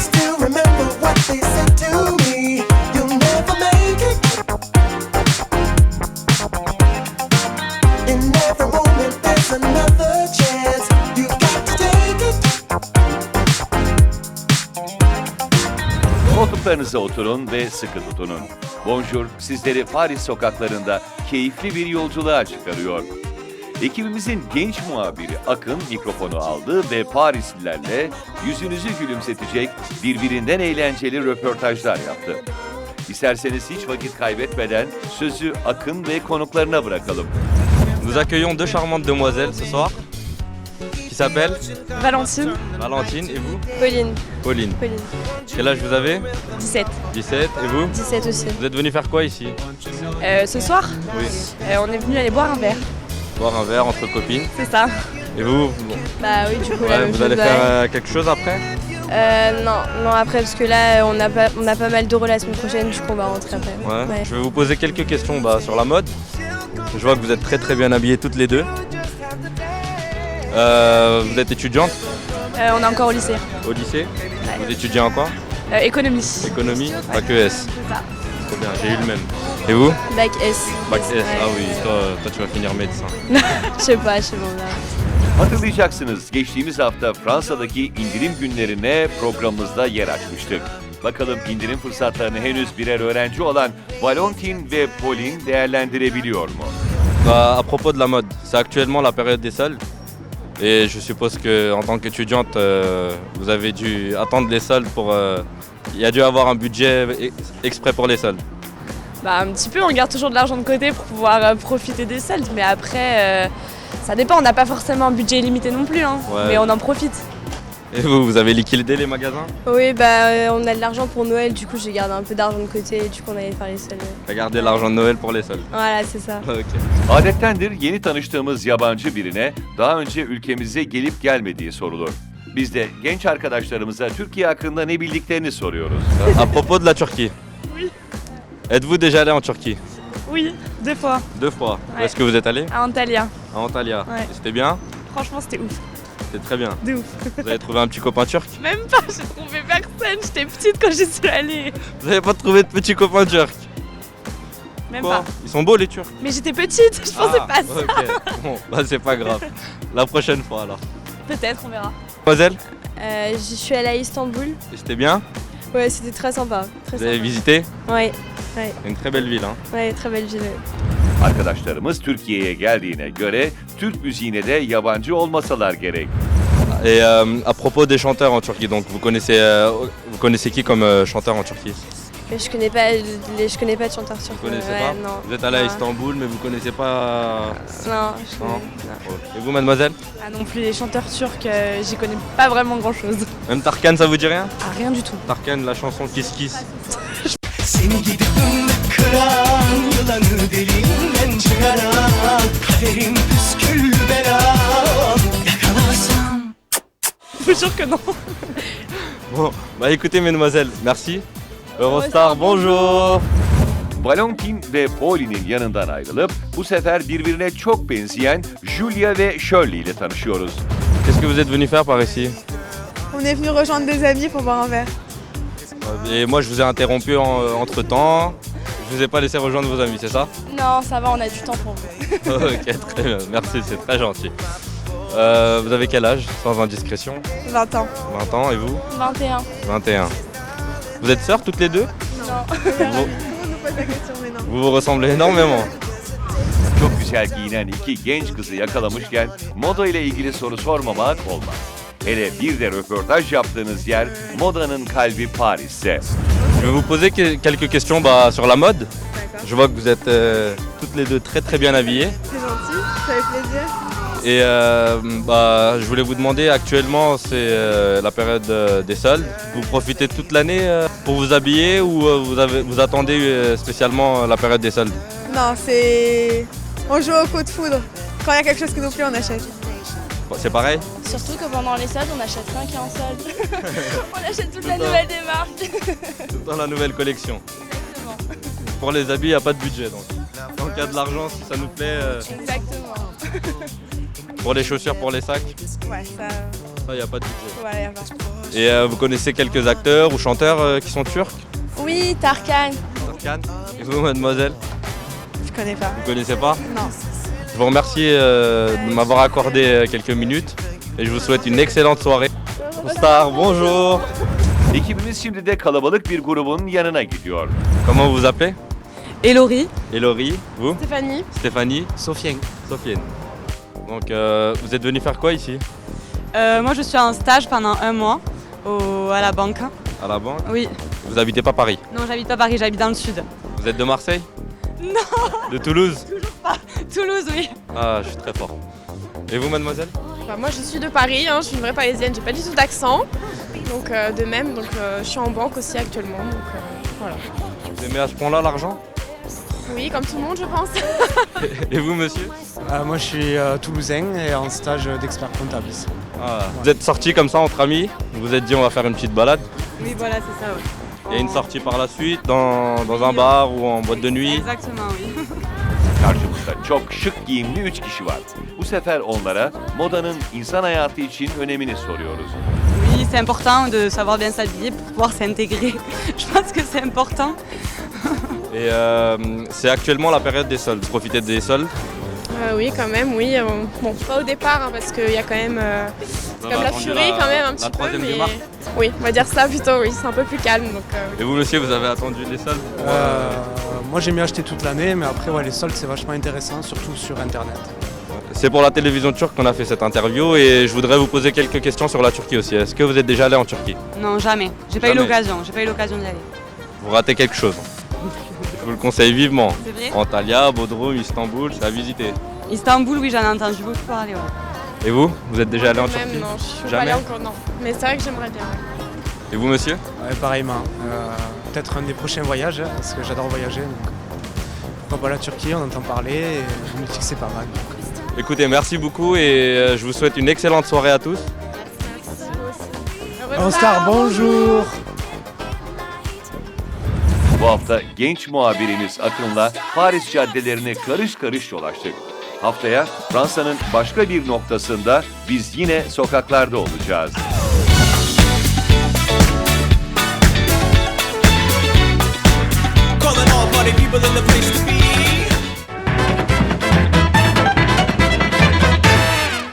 still remember what they said to me. You'll never make it. In every moment there's another chance. You got to take it. Koltuklarınıza oturun ve sıkı tutunun. Bonjour sizleri Paris sokaklarında keyifli bir yolculuğa çıkarıyor. Ekibimizin genç muhabiri Akın mikrofonu aldı ve Parislilerle yüzünüzü gülümsetecek birbirinden eğlenceli röportajlar yaptı. İsterseniz hiç vakit kaybetmeden sözü Akın ve konuklarına bırakalım. Nous accueillons deux charmantes demoiselles ce soir qui s'appellent Valentine. Valentine et vous Pauline. Pauline. Pauline. Quel âge vous avez 17. 17 et vous 17 aussi. Vous êtes venu faire quoi ici Ce soir, Oui. on est venu aller boire un verre. Boire un verre entre copines. C'est ça. Et vous Bah oui, du coup, la Ouais, même vous chose, allez ouais. faire quelque chose après Non, après, parce que là, on a pas mal d'euros la semaine prochaine, du coup, on va rentrer après. Ouais. Je vais vous poser quelques questions sur la mode. Je vois que vous êtes très très bien habillées toutes les deux. Vous êtes étudiante On est encore au lycée. au lycée. Ouais. Vous étudiez en quoi Économie. Économie, bac ES. C'est ça. Très bien, j'ai eu le même. Et vous Bac S. Bac S, Ouais. ah oui, toi tu vas finir médecin. Je sais pas, on verra. Hatırlayacaksınız geçtiğimiz hafta Fransa'daki indirim günlerine programımızda yer açmıştık. Bakalım indirim fırsatlarını henüz birer öğrenci olan Valentine ve Pauline değerlendirebiliyor mu? À propos de la mode, c'est actuellement la période des soldes. Et je suppose qu'en tant qu'étudiante, vous avez dû attendre les soldes pour... il y a dû avoir un budget exprès pour les soldes. Bah, un petit peu, on garde toujours de l'argent de côté pour pouvoir profiter des soldes, mais après, ça dépend, on n'a pas forcément un budget illimité non plus, hein, Ouais. mais on en profite. Et vous avez liquidé les magasins? Oui, bah, on a de l'argent pour Noël, du coup, j'ai gardé un peu d'argent de côté, et du coup, on allait faire les soldes. T'as gardé l'argent de Noël pour les soldes. Voilà, c'est ça. Ok. Adettendir yeni tanıştığımız yabancı birine daha önce ülkemize gelip gelmediği sorulur. Biz de genç arkadaşlarımıza Türkiye hakkında ne bildiklerini soruyoruz. À propos de la Turquie. Oui. Êtes-vous déjà allé en Turquie? Oui, 2 fois, 2 fois. Où Ouais. est-ce que vous êtes allé? à Antalya. À Antalya. Ouais. Et c'était bien? Franchement, c'était ouf, C'était très bien. de ouf. Vous avez trouvé un petit copain turc? Même pas, j'ai trouvé personne, j'étais petite quand j'y suis allée. Vous n'avez pas trouvé de petit copain turc? Même Quoi? pas. Ils sont beaux les Turcs. Mais j'étais petite, je pensais pas à ça. Ok, bon, bah c'est pas grave. La prochaine fois alors. Peut-être, on verra. Mademoiselle, J'y suis allée à Istanbul. et c'était bien? Ouais, c'était très sympa. Très Vous avez sympa. visité? Ouais, C'est une très belle ville. Hein. ouais, très belle ville. Arkadaşlarımız Türkiye'ye geldiğine göre Türk müziğine de yabancı olmasalar gerek. Et à propos des chanteurs en Turquie, donc vous connaissez qui comme chanteur en Turquie? Mais je connais pas de chanteur turc. Vous connaissez ouais, pas? Non. Vous êtes allé à Non. Istanbul mais vous connaissez pas... Non, je Non. connais. Et vous mademoiselle? Ah non plus, les chanteurs turcs, j'y connais pas vraiment grand chose. Même Tarkan ça vous dit rien? Ah, rien du tout. Tarkan, la chanson Kiss Kiss. Seni gidip kıran, yılanı deliğinden çıkaran, kaderim püsküllü belam, yakalarsam. Je vous jure que non. Bon, bah écoutez mesdemoiselles, merci. Eurostar, bonjour. Valentine ve Pauline'in yanından ayrılıp bu sefer birbirine çok benzeyen Julia ve Shirley ile tanışıyoruz. Qu'est-ce que vous êtes venu faire par ici? On est venu rejoindre des amis pour boire un verre. Et moi je vous ai interrompu entre temps. Je vous ai pas laissé rejoindre vos amis, c'est ça? Non, ça va, on a du temps pour vous. Ok, très bien, merci, c'est très gentil. Vous avez quel âge, sans indiscrétion? 20 ans. 20 ans, et vous? 21. 21. Vous êtes sœurs toutes les deux? Non. Vous, Tout le monde nous pose la question, mais non. vous vous ressemblez énormément. Çok güzel giyinen iki genç kızı yakalamışken moda ile ilgili soru sormamak olmaz. Hele bir de röportaj yaptığınız yer modanın kalbi Paris'te. Je vais vous poser quelques questions sur la mode. D'accord. Je vois que vous êtes toutes les deux très très bien habillées. C'est gentil, ça fait plaisir. Et je voulais vous demander, actuellement c'est la période des soldes. Vous profitez toute l'année pour vous habiller ou vous attendez spécialement la période des soldes? Non, c'est... On joue au coup de foudre. Quand il y a quelque chose qui nous plaît, on achète. C'est pareil? Surtout que pendant les soldes, on achète rien qui est en solde. On achète toute la nouvelle des marques. Dans la nouvelle collection. Exactement. Pour les habits, il n'y a pas de budget donc. Tant qu'il y a de l'argent, si ça nous plaît. Exactement. Pour les chaussures, pour les sacs, Ouais, ça... ça, il n'y a pas de budget. Voilà, y a pas. Et vous connaissez quelques acteurs ou chanteurs qui sont turcs? Oui, Tarkan. Tarkan. Et vous, mademoiselle? Je connais pas. Vous connaissez pas? Non. Je vous remercie de m'avoir accordé quelques minutes et je vous souhaite une excellente soirée. Star, bonjour. Ekibimiz şimdi de kalabalık bir grubun yanına gidiyor. Comment vous vous appelez? Elori, Elori, vous? Stéphanie. Stéphanie? Sofiane. Sofiane. Donc vous êtes venu faire quoi ici? moi je suis en stage pendant un mois à la banque. À la banque? Oui. Vous habitez pas Paris? Non, j'habite pas Paris, j'habite dans le sud. Vous êtes de Marseille? Non. De Toulouse? Toulouse, oui. Ah, je suis très fort. Et vous, mademoiselle? Bah, moi je suis de Paris, hein, je suis une vraie parisienne, j'ai pas du tout d'accent. Donc de même, donc je suis en banque aussi actuellement. Donc voilà. Vous aimez à ce point-là l'argent? Oui, comme tout le monde je pense. Et vous, monsieur? Moi je suis toulousain et en stage d'expert comptable ici. Ah, vous êtes sortis comme ça entre amis? Vous vous êtes dit on va faire une petite balade? Oui, voilà, c'est ça, oui. Il y a une sortie par la suite dans un bar ou en boîte de nuit? Exactement, oui. Karşımızda çok şık giyimli 3 kişi var. Bu sefer onlara modanın insan hayatı için önemini soruyoruz. Oui, c'est important de savoir bien s'habiller pour pouvoir s'intégrer. Je pense que c'est important. Et c'est actuellement la période des soldes. Profitez des soldes. Oui, quand même, oui. Bon, pas au départ, hein, parce qu'il y a quand même Vous comme avez la attendu furie quand même un la petit peu. 3e Mais... du mars. Oui, on va dire ça plutôt, oui, c'est un peu plus calme. Donc, oui. Et vous, monsieur, vous avez attendu les soldes? Moi j'ai mieux acheter toute l'année, mais après ouais, les soldes c'est vachement intéressant, surtout sur internet. C'est pour la télévision turque qu'on a fait cette interview et je voudrais vous poser quelques questions sur la Turquie aussi. Est-ce que vous êtes déjà allé en Turquie? Non, jamais. J'ai pas eu Jamais. l'occasion d'y aller. Vous ratez quelque chose. Je vous le conseille vivement. C'est vrai? Antalya, Bodrum, Istanbul, c'est à visiter. Istanbul, oui, j'en ai entendu beaucoup parler. Ouais. Et vous? Vous êtes déjà allé en Quand même, Turquie? non, je suis pas Jamais? allée encore, non. Mais c'est vrai que j'aimerais bien. Et vous, monsieur? Ouais, pareillement. Peut-être un des prochains voyages, hein, parce que j'adore voyager. Donc, pourquoi pas la Turquie, on entend parler et je me dis que c'est pas mal. Donc. Écoutez, merci beaucoup et je vous souhaite une excellente soirée à tous. Star, bonjour. Bu hafta genç muhabirimiz Akın'la Paris caddelerini karış karış dolaştık. Haftaya Fransa'nın başka bir noktasında biz yine sokaklarda olacağız.